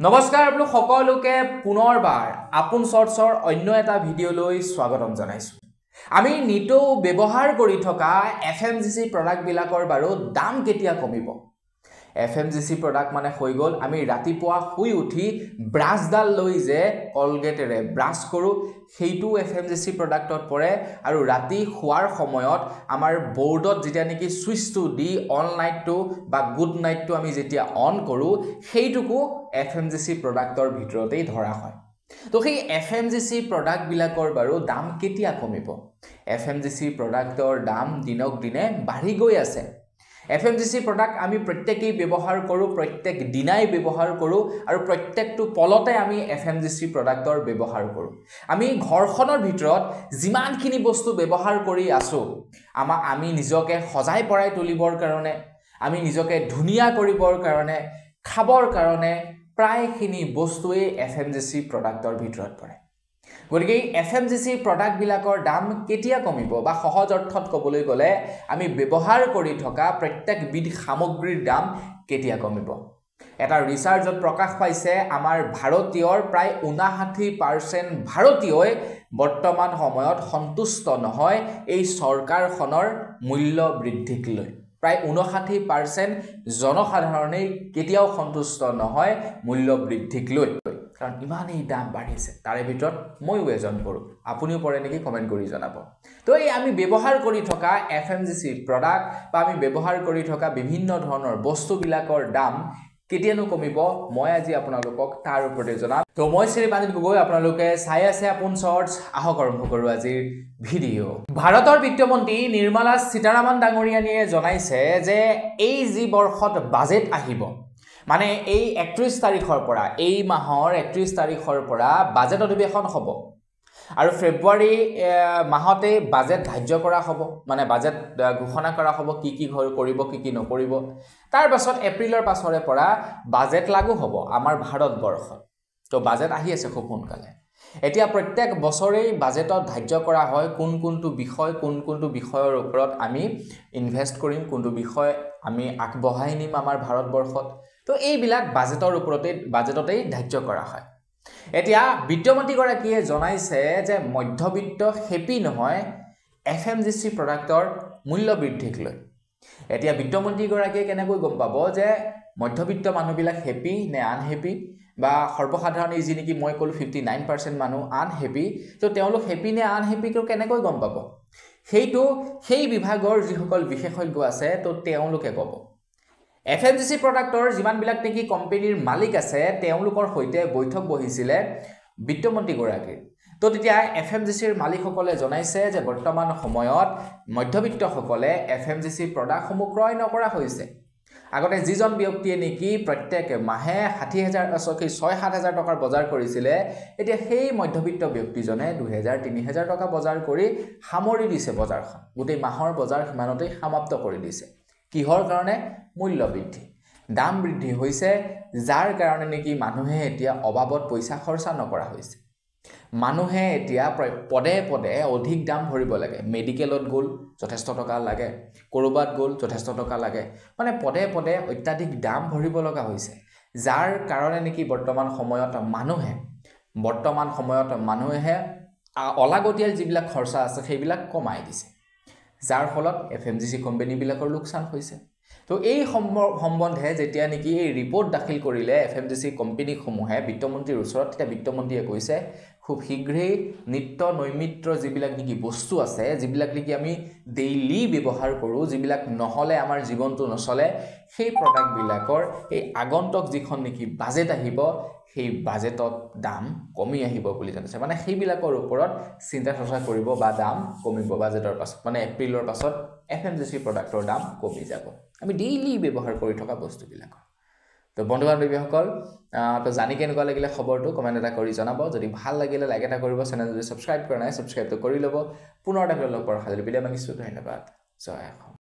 নমস্কাৰ আপোনালোক সকলোকে পুনৰবাৰ আপোন শৰ্টছৰ অন্য এটা ভিডিঅ'লৈ স্বাগতম জনাইছো। আমি নিতৌ ব্যৱহাৰ কৰি থকা এফএমজিচি প্ৰডাক্ট বিলাকৰ বাৰু দাম কেতিয়া কমিব। এফএমজিচি প্ৰডাক্ট মানে হৈ গ'ল আমি ৰাতিপুৱা শুই উঠি ব্ৰাছডাল লৈ যে কলগেটেৰে ব্ৰাছ কৰোঁ সেইটো এফএমজিচি প্ৰডাক্টত পৰে আৰু ৰাতি শুৱাৰ সময়ত আমাৰ বৰ্ডত যেতিয়া নেকি সুইচটো দি অন লাইটটো বা গুড নাইটটো আমি যেতিয়া অন কৰোঁ সেইটোকো এফএমজিচি প্ৰডাক্টৰ ভিতৰতেই ধৰা হয়। তো সেই এফএমজিচি প্ৰডাক্ট বিলাকৰ বাৰু দাম কেতিয়া কমিব। এফএমজিচি প্ৰডাক্টৰ দাম দিনক দিনে বাঢ়ি গৈ আছে। এফএমজিচি প্ৰডাক্ট আমি প্ৰত্যেকেই ব্যৱহাৰ কৰোঁ, প্ৰত্যেক দিনাই ব্যৱহাৰ কৰোঁ আৰু প্ৰত্যেকটো পলতে আমি এফএমজিচি প্ৰডাক্টৰ ব্যৱহাৰ কৰোঁ। আমি ঘৰখনৰ ভিতৰত যিমানখিনি বস্তু ব্যৱহাৰ কৰি আছোঁ আমি নিজকে সজাই পৰাই তুলিবৰ কাৰণে, আমি নিজকে ধুনীয়া কৰিবৰ কাৰণে, খাবৰ কাৰণে প্ৰায়খিনি বস্তুৱেই এফএমজিচি প্ৰডাক্টৰ ভিতৰত পৰে। গতিকে এফএমজিচি প্ৰডাক্ট বিলাকৰ দাম কেতিয়া কমিব বা সহজ অৰ্থত ক'বলৈ গ'লে আমি ব্যৱহাৰ কৰি থকা প্ৰত্যেকবিধ সামগ্ৰীৰ দাম কেতিয়া কমিব। এটা ৰিচাৰ্চত প্ৰকাশ পাইছে আমাৰ ভাৰতীয়ৰ প্ৰায় 59% ভাৰতীয়ই বৰ্তমান সময়ত সন্তুষ্ট নহয় এই চৰকাৰখনৰ মূল্য বৃদ্ধিক লৈ। প্ৰায় 59% জনসাধাৰণেই কেতিয়াও সন্তুষ্ট নহয় মূল্য বৃদ্ধিক লৈ, কাৰণ ইমানেই দাম বাঢ়িছে। তাৰে ভিতৰত ময়ো এজন পৰোঁ, আপুনিও পৰে নেকি কমেণ্ট কৰি জনাব। তো এই আমি ব্যৱহাৰ কৰি থকা এফএমজিচি প্ৰডাক্ট বা আমি ব্যৱহাৰ কৰি থকা বিভিন্ন ধৰণৰ বস্তুবিলাকৰ দাম কেতিয়ানো কমিব, মই আজি আপোনালোকক তাৰ ওপৰতে জনাম। তো মই শ্ৰীবাণিত গগৈ, আপোনালোকে চাই আছে আপোন শৰ্টছ। আহক আৰম্ভ কৰোঁ আজিৰ ভিডিঅ'। ভাৰতৰ বিত্তমন্ত্ৰী নিৰ্মলা সীতাৰামন ডাঙৰীয়ানীয়ে জনাইছে যে এই যি বৰ্ষত বাজেট আহিব, মানে এই 31 তাৰিখৰ পৰা, এই মাহৰ 31 তাৰিখৰ পৰা বাজেট অধিৱেশন হ'ব আৰু ফেব্ৰুৱাৰী মাহতে বাজেট ধাৰ্য কৰা হ'ব, মানে বাজেট ঘোষণা কৰা হ'ব কি কি কৰিব কি কি নকৰিব। তাৰ পাছত এপ্ৰিলৰ পাছৰে পৰা বাজেট লাগু হ'ব আমাৰ ভাৰতবৰ্ষত। তো বাজেট আহি আছে খুব সোনকালে। এতিয়া প্ৰত্যেক বছৰেই বাজেটত ধাৰ্য কৰা হয় কোনটো বিষয় কোনটো বিষয়ৰ ওপৰত আমি ইনভেষ্ট কৰিম, কোনটো বিষয় আমি আগবঢ়াই নিম আমাৰ ভাৰতবৰ্ষত। তো এইবিলাক বাজেটতেই ধাৰ্য কৰা হয়। এতিয়া বিত্তমন্ত্ৰীগৰাকীয়ে জনাইছে যে মধ্যবিত্ত হেপী নহয় এফএমজিচি প্ৰডাক্টৰ মূল্য বৃদ্ধিক লৈ। এতিয়া বিত্তমন্ত্ৰীগৰাকীয়ে কেনেকৈ গম পাব যে মধ্যবিত্ত মানুহবিলাক হেপী নে আনহেপী, বা সৰ্বসাধাৰণ এই যি নেকি মই ক'লোঁ 59% মানুহ আনহেপী, তো তেওঁলোক হেপী নে আনহেপীটো কেনেকৈ গম পাব সেইটো সেই বিভাগৰ যিসকল বিশেষজ্ঞ আছে তো তেওঁলোকে ক'ব। এফএমজিচি প্ৰডাক্টৰ যিমানবিলাক নেকি কোম্পানীৰ মালিক আছে তেওঁলোকৰ সৈতে বৈঠক বহিছিলে বিত্তমন্ত্ৰীগৰাকীৰ। তো তেতিয়া এফএমজিচিৰ মালিকসকলে জনাইছে যে বৰ্তমান সময়ত মধ্যবিত্তসকলে এফএমজিচি প্ৰডাক্টসমূহ ক্ৰয় নকৰা হৈছে। আগতে যিজন ব্যক্তিয়ে নেকি প্ৰত্যেক মাহে 6,000-7,000 টকাৰ বজাৰ কৰিছিলে, এতিয়া সেই মধ্যবিত্ত ব্যক্তিজনে 2,000-3,000 টকা বজাৰ কৰি সামৰি দিছে বজাৰখন, গোটেই মাহৰ বজাৰ সিমানতেই সমাপ্ত কৰি দিছে। কিহৰ কাৰণে? মূল্য বৃদ্ধি, দাম বৃদ্ধি হৈছে, যাৰ কাৰণে নেকি মানুহে এতিয়া অবাবত পইচা খৰচা নকৰা হৈছে। মানুহে এতিয়া পদে পদে অধিক দাম ভৰিব লাগে। মেডিকেলত গ'ল যথেষ্ট টকা লাগে, ক'ৰবাত গ'ল যথেষ্ট টকা লাগে, মানে পদে পদে অত্যাধিক দাম ভৰিব লগা হৈছে। যাৰ কাৰণে নেকি বৰ্তমান সময়ত মানুহে অলাগতিয়াল যিবিলাক খৰচা আছে সেইবিলাক কমাই দিছে, যাৰ ফলত এফএমজিচি কোম্পানীবিলাকৰ লোকচান হৈছে। তো এই সম্বন্ধে যেতিয়া নেকি এই ৰিপৰ্ট দাখিল কৰিলে এফএমজিচি কোম্পানীসমূহে বিত্তমন্ত্ৰীৰ ওচৰত, তেতিয়া বিত্তমন্ত্ৰীয়ে কৈছে খুব শীঘ্ৰেই নিত্য নৈমিত্ৰ যিবিলাক নেকি বস্তু আছে, যিবিলাক নেকি আমি ডেইলি ব্যৱহাৰ কৰোঁ, যিবিলাক নহ'লে আমাৰ জীৱনটো নচলে, সেই প্ৰডাক্টবিলাকৰ এই আগন্তুক যিখন নেকি বাজেট আহিব সেই বাজেটত দাম কমি আহিব বুলি জানিছে। মানে সেইবিলাকৰ ওপৰত চিন্তা চৰ্চা কৰিব বা দাম কমিব বাজেটৰ পাছত, মানে এপ্ৰিলৰ পাছত এফএমজিচি প্ৰডাক্টৰ দাম কমি যাব আমি ডেইলি ব্যৱহাৰ কৰি থকা বস্তুবিলাকৰ। তো বন্ধু বান্ধৱীসকল, তো জানি কেনেকুৱা লাগিলে খবৰটো কমেণ্ট এটা কৰি জনাব। যদি ভাল লাগিলে লাইক এটা কৰিব, চেনেল যদি ছাবস্ক্ৰাইব কৰা নাই ছাবস্ক্ৰাইবটো কৰি ল'ব। পুনৰ এটা লগ পোৱাৰ সাজু বিদায় মাগিছোঁ। ধন্যবাদ। জয় অসম।